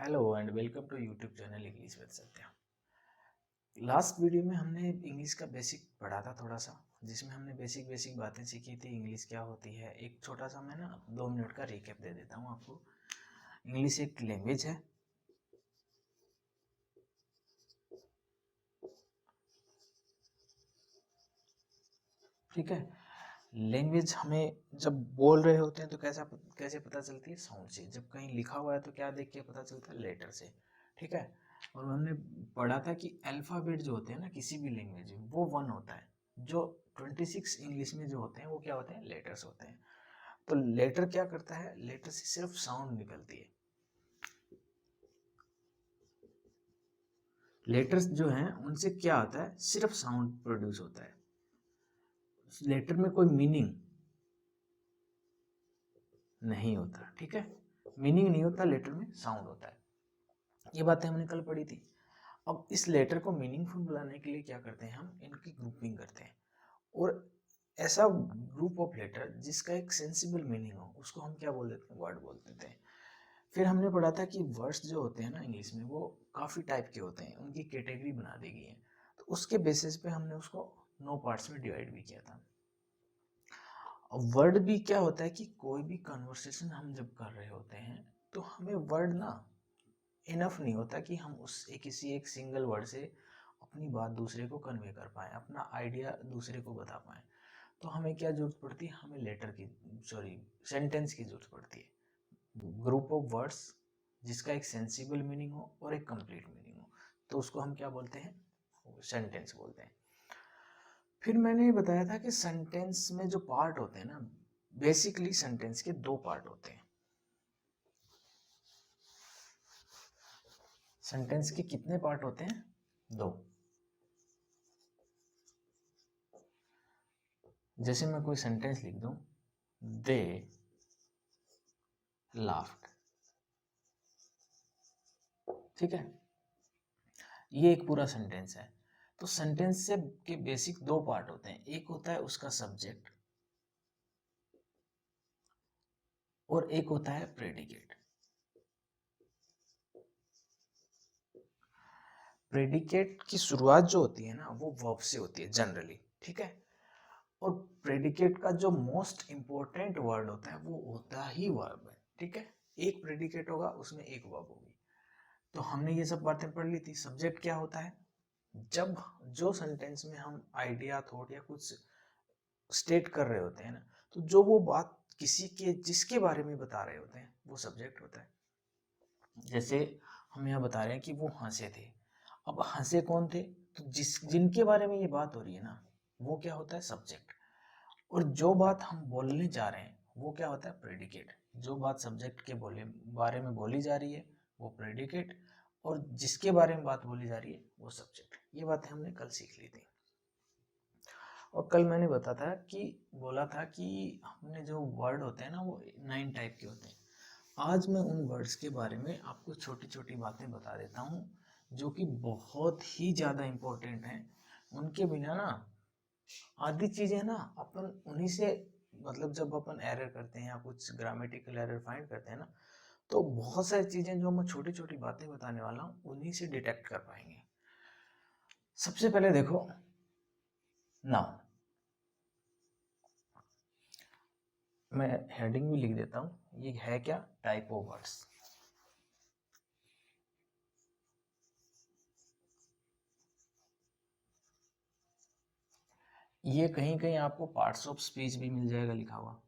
Hello and welcome to YouTube channel English with Satya. Last video में हमने English का basic पढ़ा था थोड़ा सा, जिसमें हमने बेसिक बातें सीखी थी। इंग्लिश क्या होती है, एक छोटा सा मैं ना 2 मिनट का रिकैप दे देता हूँ आपको। इंग्लिश एक लैंग्वेज है, ठीक है। लैंग्वेज हमें जब बोल रहे होते हैं तो कैसे पता चलती है? साउंड से। जब कहीं लिखा हुआ है तो क्या देख के पता चलता है? लेटर से, ठीक है। और हमने पढ़ा था कि अल्फ़ाबेट जो होते हैं ना किसी भी लैंग्वेज में, वो 1 होता है। जो 26 इंग्लिश में जो होते हैं वो क्या होते हैं? लेटर्स होते हैं। तो लेटर क्या करता है? लेटर से सिर्फ साउंड निकलती है। लेटर्स जो हैं उनसे क्या होता है? सिर्फ साउंड प्रोड्यूस होता है। लेटर में कोई मीनिंग नहीं होता, ठीक है। मीनिंग नहीं होता लेटर में, साउंड होता है। ये बातें हमने कल पढ़ी थी। अब इस लेटर को मीनिंगफुल बनाने के लिए क्या करते हैं? हम इनकी ग्रुपिंग करते हैं। और ऐसा ग्रुप ऑफ लेटर जिसका एक सेंसिबल मीनिंग हो, उसको हम क्या बोल देते हैं? वर्ड बोल देते हैं। फिर हमने पढ़ा था कि वर्ड्स जो होते हैं ना इंग्लिश में, वो काफ़ी टाइप के होते हैं, उनकी कैटेगरी बना दी गई है। तो उसके बेसिस पे हमने उसको 9 पार्ट्स में डिवाइड भी किया था। वर्ड भी क्या होता है कि कोई भी कन्वर्सेशन हम जब कर रहे होते हैं तो हमें वर्ड ना इनफ नहीं होता कि हम किसी एक सिंगल वर्ड से अपनी बात दूसरे को कन्वे कर पाएँ, अपना आइडिया दूसरे को बता पाएँ। तो हमें क्या जरूरत पड़ती है? हमें सेंटेंस की जरूरत पड़ती है। ग्रुप ऑफ वर्ड्स जिसका एक सेंसिबल मीनिंग हो और एक कंप्लीट मीनिंग हो, तो उसको हम क्या बोलते हैं? सेंटेंस बोलते हैं। फिर मैंने ये बताया था कि सेंटेंस में जो पार्ट होते हैं ना, बेसिकली सेंटेंस के 2 पार्ट होते हैं। सेंटेंस के कितने पार्ट होते हैं? 2। जैसे मैं कोई सेंटेंस लिख दूं, दे लाफ्ड, ठीक है। ये एक पूरा सेंटेंस है। तो सेंटेंस से के बेसिक 2 पार्ट होते हैं। एक होता है उसका सब्जेक्ट और एक होता है प्रेडिकेट। प्रेडिकेट की शुरुआत जो होती है ना, वो वर्ब से होती है जनरली, ठीक है। और प्रेडिकेट का जो मोस्ट इंपॉर्टेंट वर्ड होता है वो होता ही वर्ब है, ठीक है। एक प्रेडिकेट होगा, उसमें एक वर्ब होगी। तो हमने ये सब बातें पढ़ ली थी। सब्जेक्ट क्या होता है? जब जो सेंटेंस में हम आइडिया, थॉट या कुछ स्टेट कर रहे होते हैं ना, तो जो वो बात किसी के जिसके बारे में बता रहे होते हैं वो सब्जेक्ट होता है। जैसे हम यहाँ बता रहे हैं कि वो हंसे थे। अब हंसे कौन थे? तो जिनके बारे में ये बात हो रही है ना, वो क्या होता है? सब्जेक्ट। और जो बात हम बोलने जा रहे हैं वो क्या होता है? प्रेडिकेट। जो बात सब्जेक्ट के बारे में बोली जा रही है वो प्रेडिकेट, और जिसके बारे में बात बोली जा रही है वो सब्जेक्ट। ये बातें हमने कल सीख ली थी। और कल मैंने बोला था कि हमने जो वर्ड होते हैं ना वो 9 टाइप के होते हैं। आज मैं उन वर्ड्स के बारे में आपको छोटी छोटी बातें बता देता हूँ जो कि बहुत ही ज़्यादा इम्पोर्टेंट हैं। उनके बिना ना आधी चीज़ें ना अपन उन्हीं से, मतलब जब अपन एरर करते हैं या कुछ ग्रामेटिकल एरर फाइंड करते हैं ना, तो बहुत सारी चीज़ें जो मैं छोटी छोटी बातें बताने वाला हूँ उन्हीं से डिटेक्ट कर पाएंगे। सबसे पहले देखो, नाउन। मैं हेडिंग भी लिख देता हूँ। ये है क्या? Type of words. ये कहीं कहीं आपको पार्ट्स ऑफ स्पीच भी मिल जाएगा लिखा हुआ,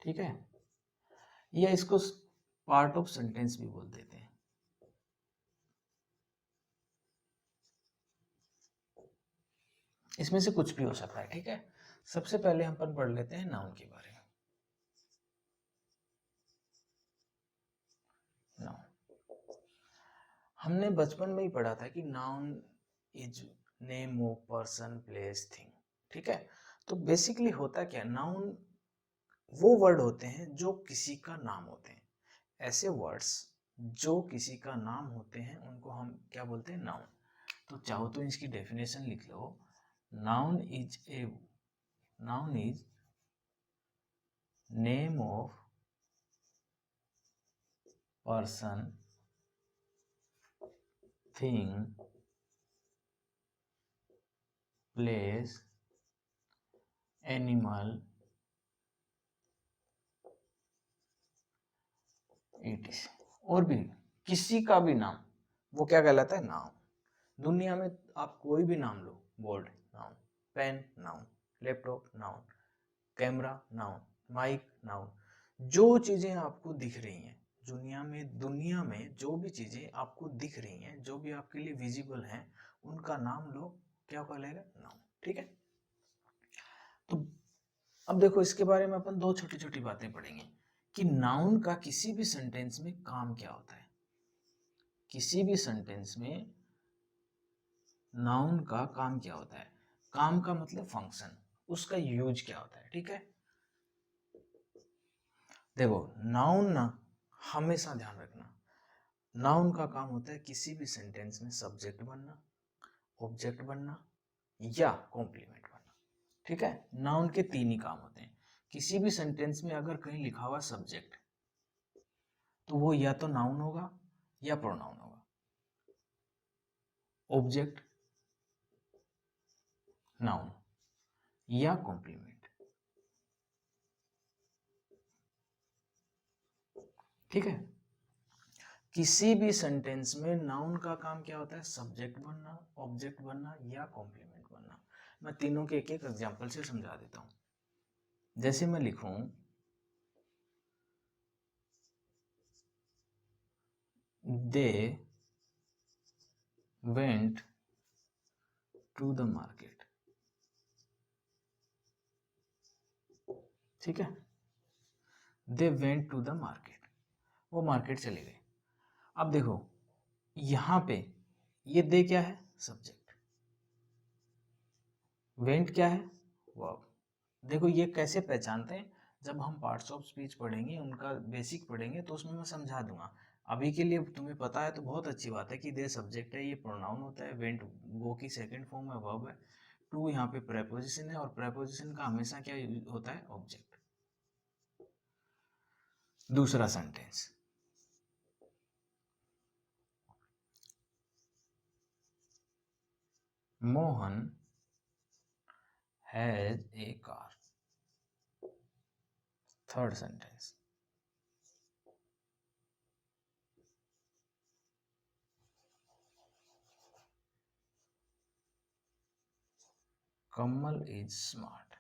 ठीक है। या इसको पार्ट ऑफ सेंटेंस भी बोल देते हैं। इसमें से कुछ भी हो सकता है, ठीक है। सबसे पहले हम पढ़ लेते हैं नाउन के बारे में। नाउन हमने बचपन में ही पढ़ा था कि noun is name of person, place, thing, ठीक है। तो बेसिकली होता क्या? नाउन वो वर्ड होते हैं जो किसी का नाम होते हैं। ऐसे वर्ड्स जो किसी का नाम होते हैं उनको हम क्या बोलते हैं? नाउन। तो चाहो तो इसकी डेफिनेशन लिख लो। Noun is noun is name of person, thing, place, animal, etc। और भी किसी का भी नाम, वो क्या कहलाता है? नाउन। दुनिया में आप कोई भी नाम लो, board noun, pen noun, laptop noun, camera noun, mic noun. जो चीजें आपको दिख रही हैं दुनिया में जो भी चीजें आपको दिख रही हैं, जो भी आपके लिए विजिबल हैं, उनका नाम लो, क्या कहलाएगा? नाउन। ठीक है। तो अब देखो, इसके बारे में अपन दो छोटी छोटी बातें पढ़ेंगे कि नाउन का किसी भी सेंटेंस में काम क्या होता है। किसी भी सेंटेंस में नाउन का काम क्या होता है। काम का मतलब फंक्शन, उसका यूज क्या होता है। ठीक है। देखो, नाउन ना, हमेशा ध्यान रखना, नाउन का काम होता है किसी भी सेंटेंस में सब्जेक्ट बनना, ऑब्जेक्ट बनना या कॉम्प्लीमेंट बनना। ठीक है। नाउन के तीन ही काम होते हैं। किसी भी सेंटेंस में अगर कहीं लिखा हुआ सब्जेक्ट, तो वो या तो नाउन होगा या प्रोनाउन होगा। ऑब्जेक्ट नाउन या कॉम्प्लीमेंट। ठीक है। किसी भी सेंटेंस में नाउन का काम क्या होता है? सब्जेक्ट बनना, ऑब्जेक्ट बनना या कॉम्प्लीमेंट बनना। मैं तीनों के एक एक एग्जांपल से समझा देता हूं। जैसे मैं लिखूं, they went to the market. ठीक है। They went to the market, वो मार्केट चले गए। अब देखो, यहां पे ये दे क्या है? सब्जेक्ट। वेंट क्या है? वर्ब। देखो, ये कैसे पहचानते हैं? जब हम पार्ट्स ऑफ स्पीच पढ़ेंगे, उनका बेसिक पढ़ेंगे, तो उसमें मैं समझा दूंगा। अभी के लिए तुम्हें पता है तो बहुत अच्छी बात है कि दे सब्जेक्ट है, ये प्रोनाउन होता है, वेंट वो की सेकंड फॉर्म है, वर्ब है, टू यहाँ पे प्रेपोजिशन है, और प्रेपोजिशन का हमेशा क्या होता है? ऑब्जेक्ट। दूसरा sentence, Mohan has a car. Third sentence, Kamal is smart.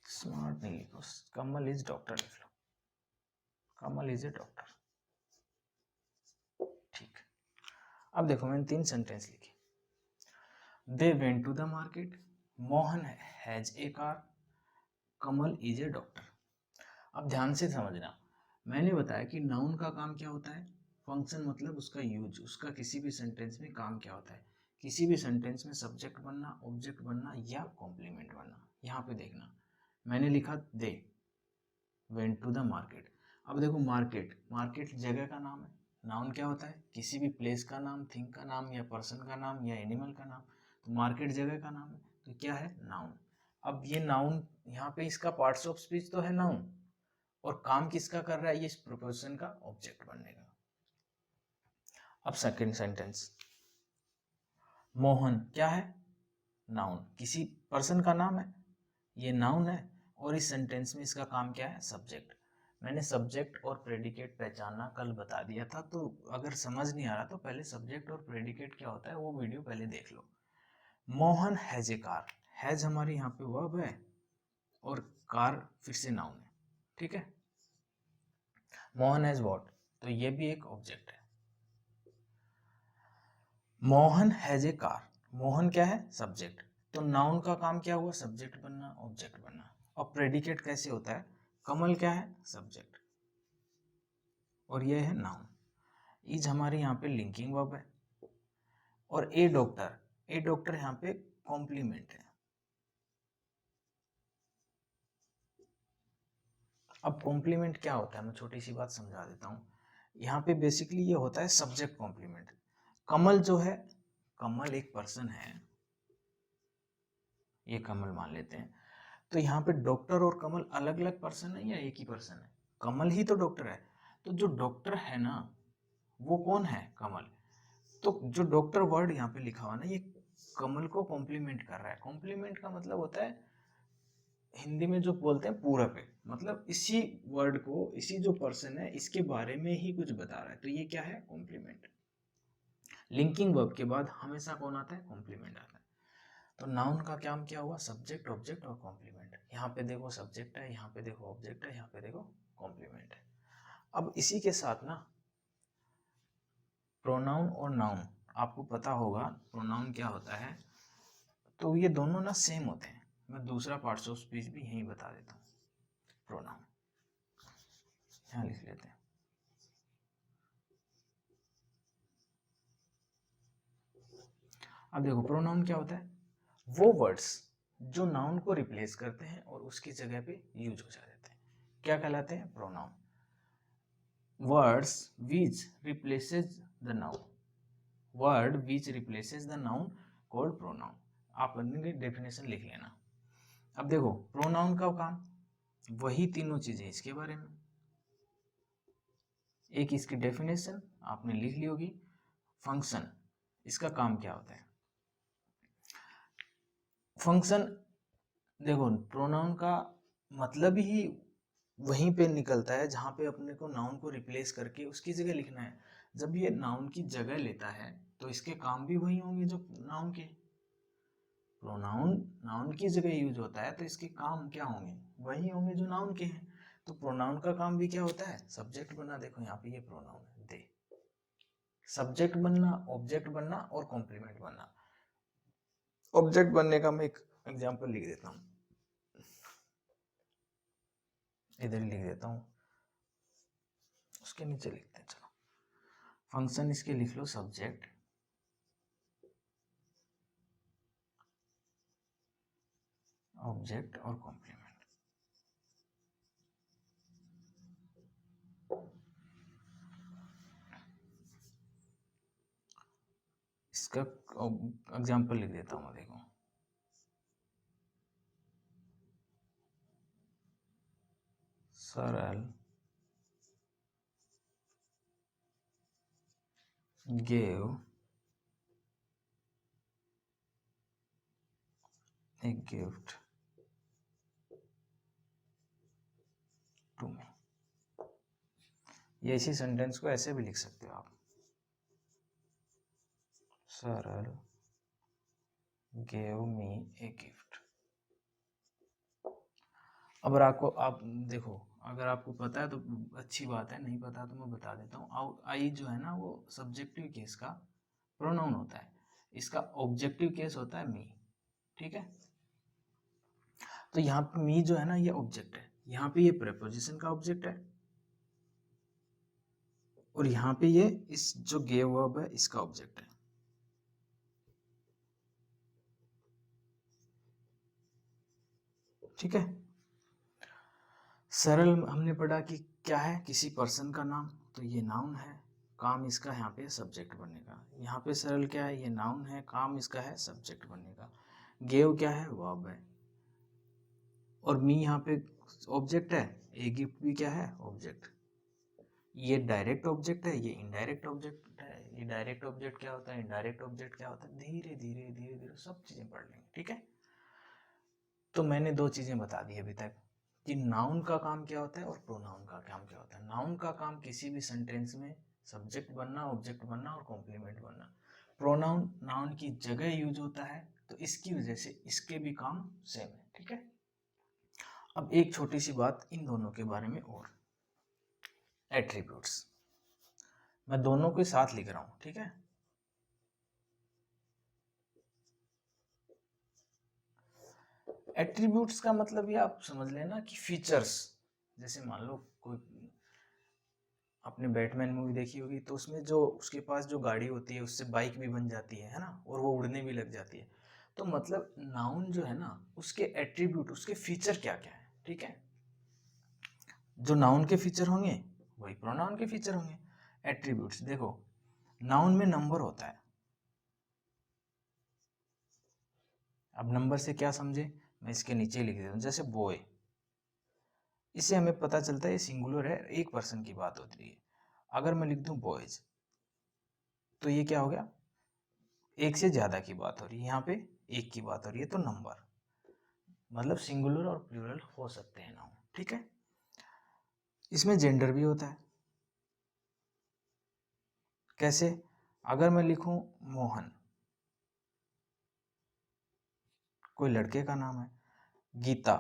Smart नहीं लिखो, कमल इज डॉक्टर लिख लो, कमल इज ए डॉक्टर। ठीक। अब देखो, मैंने तीन सेंटेंस लिखे। They went to the market, Mohan has a car, Kamal is a doctor. अब ध्यान से समझना, मैंने बताया कि नाउन का काम क्या होता है? फंक्शन मतलब उसका यूज, उसका किसी भी सेंटेंस में काम क्या होता है? किसी भी सेंटेंस में सब्जेक्ट बनना, ऑब्जेक्ट बनना या कॉम्प्लीमेंट बनना। यहाँ पे देखना, मैंने लिखा they went to the market. अब देखो, मार्केट, मार्केट जगह का नाम है। नाउन क्या होता है? किसी भी प्लेस का नाम, थिंग का नाम या पर्सन का नाम या एनिमल का नाम। तो मार्केट जगह का नाम है, तो क्या है? नाउन। अब ये नाउन, यहाँ पे इसका पार्ट्स ऑफ स्पीच तो है नाउन, और काम किसका कर रहा है? ये इस प्रोपोजिशन का ऑब्जेक्ट बनने का। अब सेकंड सेंटेंस, मोहन क्या है? नाउन, किसी पर्सन का नाम है, ये नाउन है, और इस सेंटेंस में इसका काम क्या है? सब्जेक्ट। मैंने सब्जेक्ट और प्रेडिकेट पहचानना कल बता दिया था, तो अगर समझ नहीं आ रहा तो पहले सब्जेक्ट और प्रेडिकेट क्या होता है वो वीडियो पहले देख लो। Mohan has a car, has हमारे यहाँ पे वर्ब है, और कार फिर से नाउन है। ठीक है। मोहन हैज वॉट, तो ये भी एक ऑब्जेक्ट है। Mohan has a car, Mohan क्या है? सब्जेक्ट। तो नाउन का काम क्या हुआ? सब्जेक्ट बनना, ऑब्जेक्ट बनना। और प्रेडिकेट कैसे होता है? कमल क्या है? सब्जेक्ट, और ये है नाउन। इज हमारे यहाँ पे लिंकिंग वर्ब है, और ए डॉक्टर, ए डॉक्टर यहाँ पे कॉम्प्लीमेंट है। अब कॉम्प्लीमेंट क्या होता है, मैं छोटी सी बात समझा देता हूँ। यहाँ पे बेसिकली ये होता है सब्जेक्ट कॉम्प्लीमेंट। कमल जो है, कमल एक पर्सन है, ये कमल मान लेते हैं, तो यहाँ पे डॉक्टर और कमल अलग अलग पर्सन है या एक ही पर्सन है? कमल ही तो डॉक्टर है। तो जो डॉक्टर है ना वो कौन है? कमल। तो जो डॉक्टर वर्ड यहाँ पे लिखा हुआ ना ये कमल को कॉम्प्लीमेंट कर रहा है। कॉम्प्लीमेंट का मतलब होता है हिंदी में जो बोलते हैं पूरक है, मतलब इसी वर्ड को इसी जो पर्सन है इसके बारे में ही कुछ बता रहा है, तो ये क्या है? कॉम्प्लीमेंट। लिंकिंग वर्ब के बाद हमेशा कौन आता है? कॉम्प्लीमेंट आता है। तो नाउन का क्या क्या हुआ? सब्जेक्ट, ऑब्जेक्ट और कॉम्प्लीमेंट। यहाँ पे देखो सब्जेक्ट है, यहाँ पे देखो ऑब्जेक्ट है, यहाँ पे देखो कॉम्प्लीमेंट है। अब इसी के साथ ना प्रोनाउन और नाउन, आपको पता होगा प्रोनाउन क्या होता है, तो ये दोनों ना सेम होते हैं। मैं दूसरा पार्ट्स ऑफ स्पीच भी यहीं बता देता हूँ। प्रोनाउन यहाँ लिख लेते हैं। अब देखो प्रोनाउन क्या होता है? वो वर्ड्स जो नाउन को रिप्लेस करते हैं और उसकी जगह पे यूज हो जाते हैं, क्या कहलाते हैं? Pronoun. Words which replaces the noun, word which replaces the noun called pronoun. आप अपनी डेफिनेशन लिख लेना। अब देखो प्रोनाउन का काम वही तीनों चीजें इसके बारे में, एक इसकी डेफिनेशन आपने लिख ली होगी, फंक्शन इसका काम क्या होता है। फंक्शन देखो प्रोनाउन का मतलब ही वहीं पे निकलता है जहाँ पे अपने को नाउन को रिप्लेस करके उसकी जगह लिखना है। जब ये नाउन की जगह लेता है तो इसके काम भी वही होंगे जो नाउन के। प्रोनाउन नाउन की जगह यूज होता है तो इसके काम क्या होंगे? वही होंगे जो नाउन के हैं। तो प्रोनाउन का काम भी क्या होता है? सब्जेक्ट बनना। देखो यहाँ पे ये प्रोनाउन है दे, सब्जेक्ट बनना, ऑब्जेक्ट बनना और कॉम्प्लीमेंट बनना। ऑब्जेक्ट बनने का मैं एक एग्जांपल लिख देता हूँ, इधर ही लिख देता हूँ, उसके नीचे लिखते हैं। चलो फंक्शन इसके लिख लो सब्जेक्ट, ऑब्जेक्ट और कॉम्प्लीमेंट। इसका एग्जांपल लिख देता हूँ। देखो सरल gave a gift to me। ये इसी सेंटेंस को ऐसे भी लिख सकते हो आप, सरल gave me a gift। अब आपको आप देखो अगर आपको पता है तो अच्छी बात है, नहीं पता तो मैं बता देता हूँ। आई जो है ना वो सब्जेक्टिव केस का प्रोनाउन होता है, इसका ऑब्जेक्टिव केस होता है मी। ठीक है, तो यहाँ पे मी जो है ना ये ऑब्जेक्ट है, यहाँ पे ये प्रेपोजिशन का ऑब्जेक्ट है और यहाँ पे ये इस जो गेव वर्ब है इसका ऑब्जेक्ट है। ठीक है, सरल हमने पढ़ा कि क्या है? किसी पर्सन का नाम, तो ये नाउन है, काम इसका यहाँ पे सब्जेक्ट बनने का। यहाँ पे सरल क्या है? ये नाउन है, काम इसका है सब्जेक्ट बनने का। गेव क्या है? वर्ब है। और मी यहाँ पे ऑब्जेक्ट है, ए गिफ्ट भी क्या है? ऑब्जेक्ट। ये डायरेक्ट ऑब्जेक्ट है, ये इनडायरेक्ट ऑब्जेक्ट है। ये डायरेक्ट ऑब्जेक्ट क्या होता है, इनडायरेक्ट ऑब्जेक्ट क्या होता है, धीरे धीरे धीरे धीरे सब चीजें पढ़ लेंगे। ठीक है, तो मैंने दो चीजें बता दी अभी तक कि नाउन का काम क्या होता है और प्रोनाउन का काम क्या होता है। नाउन का काम किसी भी सेंटेंस में सब्जेक्ट बनना, ऑब्जेक्ट बनना और कॉम्प्लीमेंट बनना। प्रोनाउन नाउन की जगह यूज होता है, तो इसकी वजह से इसके भी काम सेम है। ठीक है, अब एक छोटी सी बात इन दोनों के बारे में और, एट्रीब्यूट्स। मैं दोनों के साथ लिख रहा हूं। ठीक है, एट्रीब्यूट्स का मतलब ये आप समझ लेना कि फीचर्स। जैसे मान लो कोई, आपने बैटमैन मूवी देखी होगी तो उसमें जो उसके पास जो गाड़ी होती है उससे बाइक भी बन जाती है ना, और वो उड़ने भी लग जाती है। तो मतलब नाउन जो है ना उसके एट्रीब्यूट, उसके फीचर क्या क्या है। ठीक है, जो नाउन के फीचर होंगे वही प्रोनाउन के फीचर होंगे। एट्रीब्यूट्स देखो, नाउन में नंबर होता है। अब नंबर से क्या समझे? मैं इसके नीचे लिख देता हूँ, जैसे बॉय, इससे हमें पता चलता है ये सिंगुलर है, एक पर्सन की बात होती है। अगर मैं लिख दूं बॉयज, तो ये क्या हो गया, एक से ज्यादा की बात हो रही है, यहाँ पे एक की बात हो रही है, तो नंबर, मतलब सिंगुलर और प्लूरल हो सकते हैं नाउन, ठीक है। इसमें जेंडर भी होता है। कैसे? अगर मैं लिखूं मोहन, कोई लड़के का नाम है। गीता,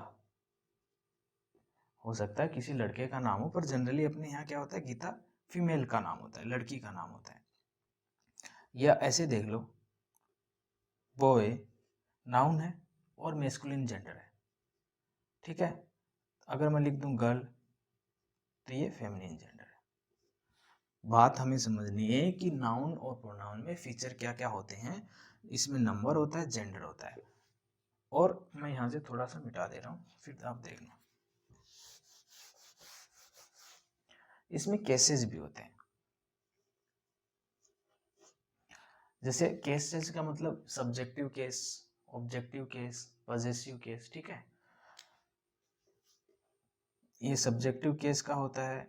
हो सकता है किसी लड़के का नाम हो, पर जनरली अपने यहाँ क्या होता है, गीता फीमेल का नाम होता है, लड़की का नाम होता है। या ऐसे देख लो, बॉय नाउन है और मेस्कुलिन जेंडर है, ठीक है। अगर मैं लिख दूं गर्ल, तो ये फेमिनिन जेंडर है। बात हमें समझनी है कि नाउन और प्रोनाउन में फीचर क्या क्या होते हैं। इसमें नंबर होता है, जेंडर होता है। और मैं यहाँ से थोड़ा सा मिटा दे रहा हूँ, फिर आप देखना। इसमें केसेस भी होते हैं। जैसे केसेस का मतलब subjective case, objective case, possessive case, ठीक है। ये सब्जेक्टिव केस का होता है,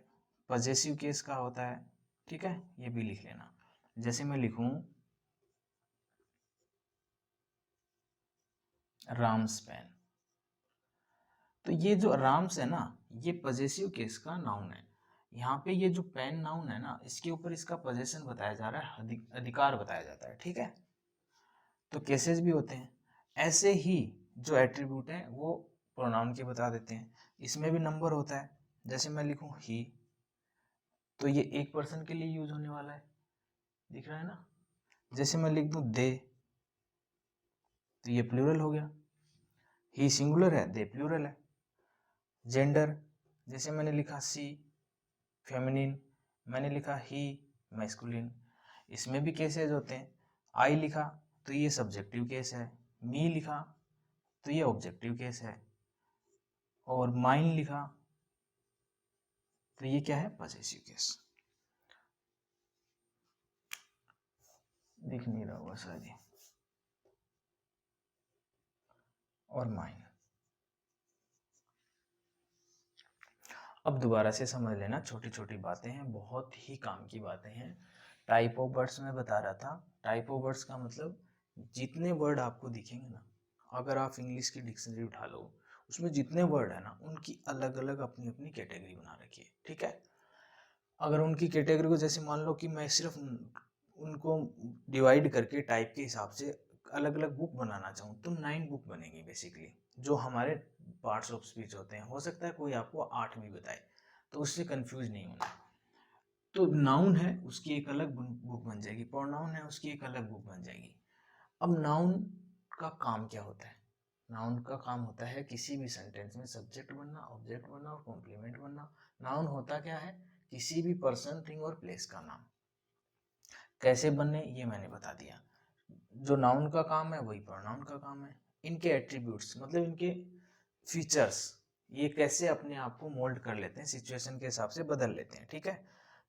पॉजेसिव केस का होता है, ठीक है। ये भी लिख लेना। जैसे मैं लिखूं राम्स पेन, तो ये जो राम्स है ना, ये पॉजेसिव केस का नाउन है। यहाँ पे ये जो पेन नाउन है ना, इसके ऊपर इसका पोजेशन बताया जा रहा है, अधिकार बताया जाता है, ठीक है। तो केसेस भी होते हैं। ऐसे ही जो एट्रीब्यूट हैं वो प्रोनाउन के बता देते हैं। इसमें भी नंबर होता है। जैसे मैं लिखूं ही, तो ये एक पर्सन के लिए यूज होने वाला है, दिख रहा है ना। जैसे मैं लिख दूं दे, तो ये प्लूरल हो गया। ही सिंगुलर है, दे प्लूरल है। जेंडर, जैसे मैंने लिखा सी फेमिनिन, मैंने लिखा ही मैस्कुलिन, इसमें भी केसेस होते हैं। आई लिखा तो ये सब्जेक्टिव केस है, मी लिखा तो ये ऑब्जेक्टिव केस है, और माइन लिखा तो ये क्या है, पॉसेसिव केस। दिख नहीं रहा होगा शायद ये, और माइन। अब दोबारा से समझ लेना, छोटी छोटी बातें हैं, बहुत ही काम की बातें हैं। टाइप ऑफ वर्ड्स में बता रहा था। टाइप ऑफ वर्ड्स का मतलब जितने वर्ड आपको दिखेंगे ना, अगर आप इंग्लिश की डिक्शनरी उठा लो, उसमें जितने वर्ड है ना, उनकी अलग अलग अपनी अपनी कैटेगरी बना रखी है, ठीक है। अगर उनकी कैटेगरी को, जैसे मान लो कि मैं सिर्फ उनको डिवाइड करके टाइप के हिसाब से अलग अलग बुक बनाना चाहूँ, तो 9 बुक बनेंगी बेसिकली, जो हमारे पार्ट्स ऑफ स्पीच होते हैं। हो सकता है कोई आपको 8 भी बताए, तो उससे कंफ्यूज नहीं होना। तो नाउन है, उसकी एक अलग बुक बन जाएगी, प्रोनाउन है, उसकी एक अलग बुक बन जाएगी। अब नाउन का काम क्या होता है? नाउन का काम होता है किसी भी सेंटेंस में सब्जेक्ट बनना, ऑब्जेक्ट बनना और कॉम्प्लीमेंट बनना। नाउन होता क्या है? किसी भी पर्सन, थिंग और प्लेस का नाम। कैसे बनने, ये मैंने बता दिया। जो नाउन का काम है वही प्रोनाउन का काम है। इनके एट्रीब्यूट्स मतलब इनके फीचर्स, ये कैसे अपने आप को मोल्ड कर लेते हैं, सिचुएशन के हिसाब से बदल लेते हैं, ठीक है।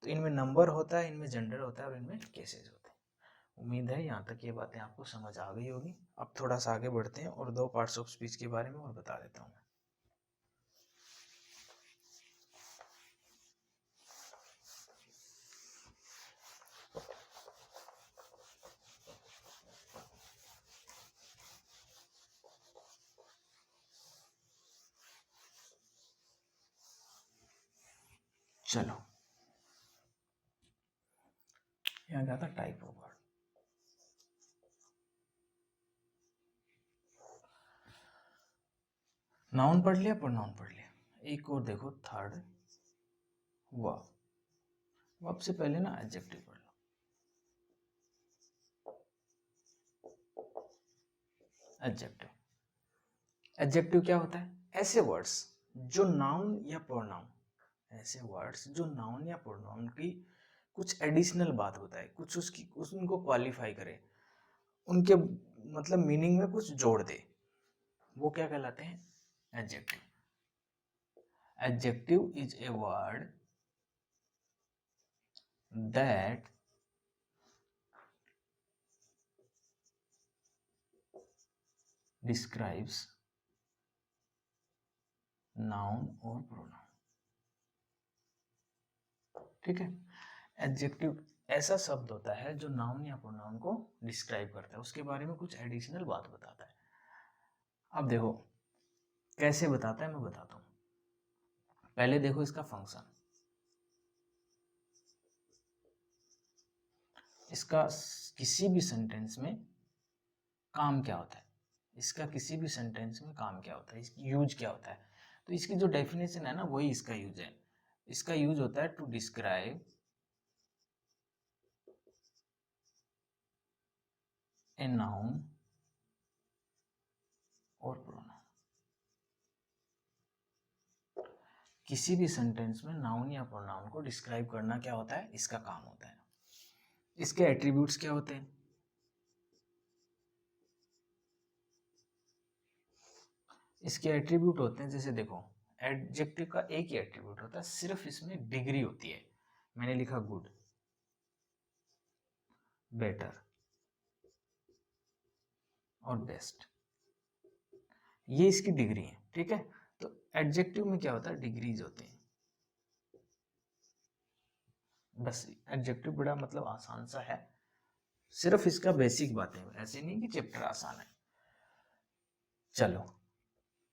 तो इनमें नंबर होता है, इनमें जेंडर होता है और इनमें केसेस होते हैं। उम्मीद है यहाँ तक ये बातें आपको समझ आ गई होगी। अब थोड़ा सा आगे बढ़ते हैं और 2 पार्ट्स ऑफ स्पीच के बारे में और बता देता हूँ। चलो, यहाँ क्या था, टाइप ऑफ वर्ड। नाउन पढ़ लिया, प्रोनाउन पढ़ लिया, एक और देखो थर्ड, वर्ब। वर्ब से पहले ना एडजेक्टिव पढ़ लो। एडजेक्टिव, एडजेक्टिव क्या होता है? ऐसे वर्ड्स जो नाउन या प्रोनाउन, ऐसे वर्ड्स जो नाउन या प्रोनाउन की कुछ एडिशनल बात होता है, कुछ उसकी उनको क्वालिफाई करे, उनके मतलब मीनिंग में कुछ जोड़ दे, वो क्या कहलाते हैं? Adjective. Adjective is a word that describes noun और प्रोनाउन, ठीक है। एडजेक्टिव ऐसा शब्द होता है जो नाउन या प्रोनाउन को डिस्क्राइब करता है, उसके बारे में कुछ एडिशनल बात बताता है। अब देखो कैसे बताता है, मैं बताता हूँ। पहले देखो इसका फंक्शन, इसका किसी भी सेंटेंस में काम क्या होता है, इसका किसी भी सेंटेंस में काम क्या होता है, इसकी यूज क्या होता है। तो इसकी जो डेफिनेशन है ना, वही इसका यूज है। इसका यूज होता है टू डिस्क्राइब ए नाउन और प्रोनाउन। किसी भी सेंटेंस में नाउन या प्रोनाउन को डिस्क्राइब करना क्या होता है, इसका काम होता है। इसके एट्रीब्यूट्स क्या होते हैं, इसके एट्रीब्यूट होते हैं, जैसे देखो एडजेक्टिव का एक ही एट्रीब्यूट होता है, सिर्फ इसमें डिग्री होती है। मैंने लिखा गुड, बेटर और बेस्ट, ये इसकी डिग्री है, ठीक है। तो एडजेक्टिव में क्या होता है, डिग्रीज होती हैं। बस एडजेक्टिव बड़ा मतलब आसान सा है, सिर्फ इसका बेसिक बातें, ऐसे नहीं कि चैप्टर आसान है। चलो,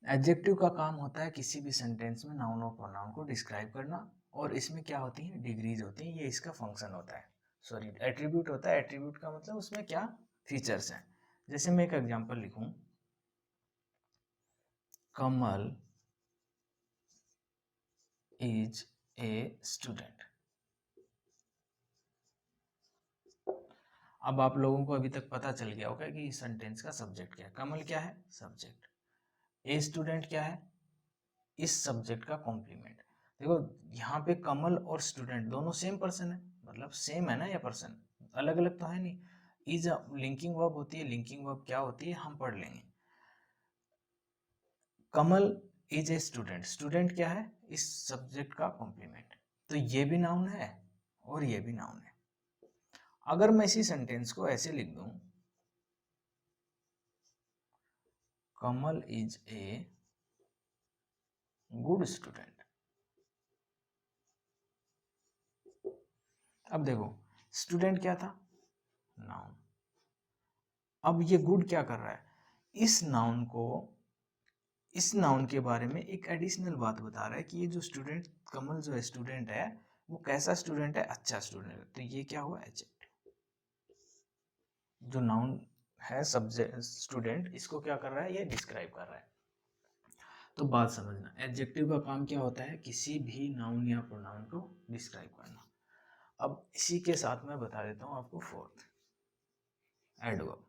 एडजेक्टिव का काम होता है किसी भी सेंटेंस में नाउन और प्रोनाउन को डिस्क्राइब करना, और इसमें क्या होती है, डिग्रीज होती हैं, ये इसका फंक्शन होता है। सॉरी, एट्रीब्यूट होता है। एट्रीब्यूट का मतलब उसमें क्या फीचर्स हैं। जैसे मैं एक एग्जांपल लिखूं, कमल इज ए स्टूडेंट। अब आप लोगों को अभी तक पता चल गया होगा कि इस सेंटेंस का सब्जेक्ट क्या है। कमल क्या है, सब्जेक्ट। ए स्टूडेंट क्या है, इस सब्जेक्ट का कॉम्प्लीमेंट। देखो यहाँ पे कमल और स्टूडेंट दोनों सेम पर्सन है, मतलब सेम है ना, ये पर्सन अलग अलग तो है नहीं। इज लिंकिंग वर्ब होती है, लिंकिंग वर्ब क्या होती है हम पढ़ लेंगे। कमल इज ए स्टूडेंट, स्टूडेंट क्या है, इस सब्जेक्ट का कॉम्प्लीमेंट। तो ये भी नाउन है और ये भी नाउन है। अगर मैं इसी सेंटेंस को ऐसे लिख दूं, कमल इज ए गुड स्टूडेंट। अब देखो स्टूडेंट क्या था, नाउन। अब ये गुड क्या कर रहा है, इस नाउन को, इस नाउन के बारे में एक एडिशनल बात बता रहा है कि ये जो स्टूडेंट, कमल जो स्टूडेंट है वो कैसा स्टूडेंट है, अच्छा स्टूडेंट है। तो ये क्या हुआ, एडजेक्टिव। जो नाउन है सब्जेक्ट स्टूडेंट, इसको क्या कर रहा है, ये डिस्क्राइब कर रहा है। तो बात समझना, एडजेक्टिव का काम क्या होता है, किसी भी नाउन या प्रोनाउन को डिस्क्राइब करना। अब इसी के साथ मैं बता देता हूँ आपको फोर्थ, एडवर्ब।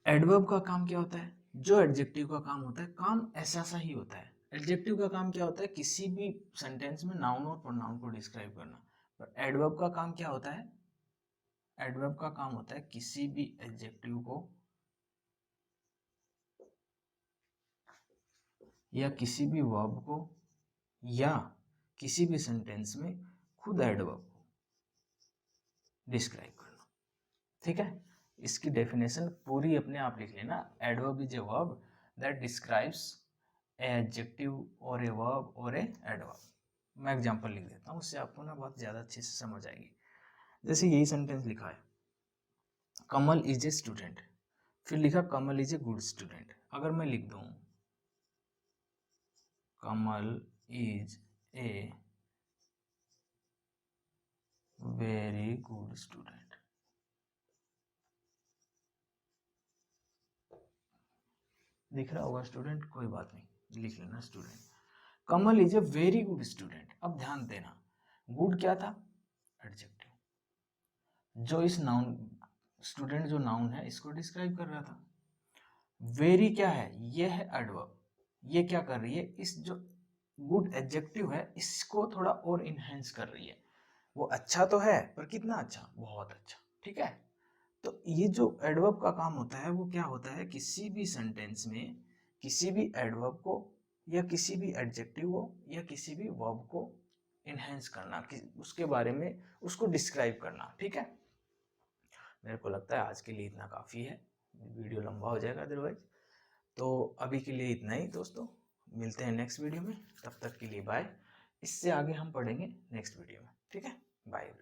एडवर्ब का काम क्या होता है, जो एडजेक्टिव का काम होता है, काम ऐसा सा ही होता है। एडजेक्टिव का काम क्या होता है, किसी भी सेंटेंस में नाउन और प्रोनाउन को डिस्क्राइब करना। पर एडवर्ब का काम क्या होता है, एडवर्ब का काम होता है किसी भी एडजेक्टिव को या किसी भी वर्ब को या किसी भी सेंटेंस में खुद एडवर्ब को डिस्क्राइब करना, ठीक है। इसकी डेफिनेशन पूरी अपने आप लिख लेना। Adverb is a verb that describes adjective और ए वर्ब और ए एडवर्ब। मैं एग्जांपल लिख देता हूँ, उससे आपको ना बहुत ज़्यादा अच्छे से समझ आएगी। जैसे यही सेंटेंस लिखा है, कमल इज ए स्टूडेंट, फिर लिखा Kamal is a good student. अगर मैं लिख दूँ Kamal is a very good student, दिख रहा होगा स्टूडेंट, कोई बात नहीं लिख लेना student. Kamal is a very good student. अब ध्यान देना, गुड क्या था, एडजेक्टिव, जो इस नाउन, स्टूडेंट जो नाउन है इसको डिस्क्राइब कर रहा था। वेरी क्या है, ये है एडवर्ब, ये क्या कर रही है, इस जो गुड एडजेक्टिव है इसको थोड़ा और इनहेंस कर रही है। वो अच्छा तो है पर कितना अच्छा, बहुत अच्छा, ठीक है। तो ये जो एडवर्ब का काम होता है वो क्या होता है, किसी भी सेंटेंस में किसी भी एडवर्ब को या किसी भी एडजेक्टिव को या किसी भी वर्ब को इनहेंस करना, उसके बारे में उसको डिस्क्राइब करना, ठीक है। मेरे को लगता है आज के लिए इतना काफ़ी है, वीडियो लंबा हो जाएगा अदरवाइज। तो अभी के लिए इतना ही दोस्तों, मिलते हैं नेक्स्ट वीडियो में, तब तक के लिए बाय। इससे आगे हम पढ़ेंगे नेक्स्ट वीडियो में, ठीक है, बाय।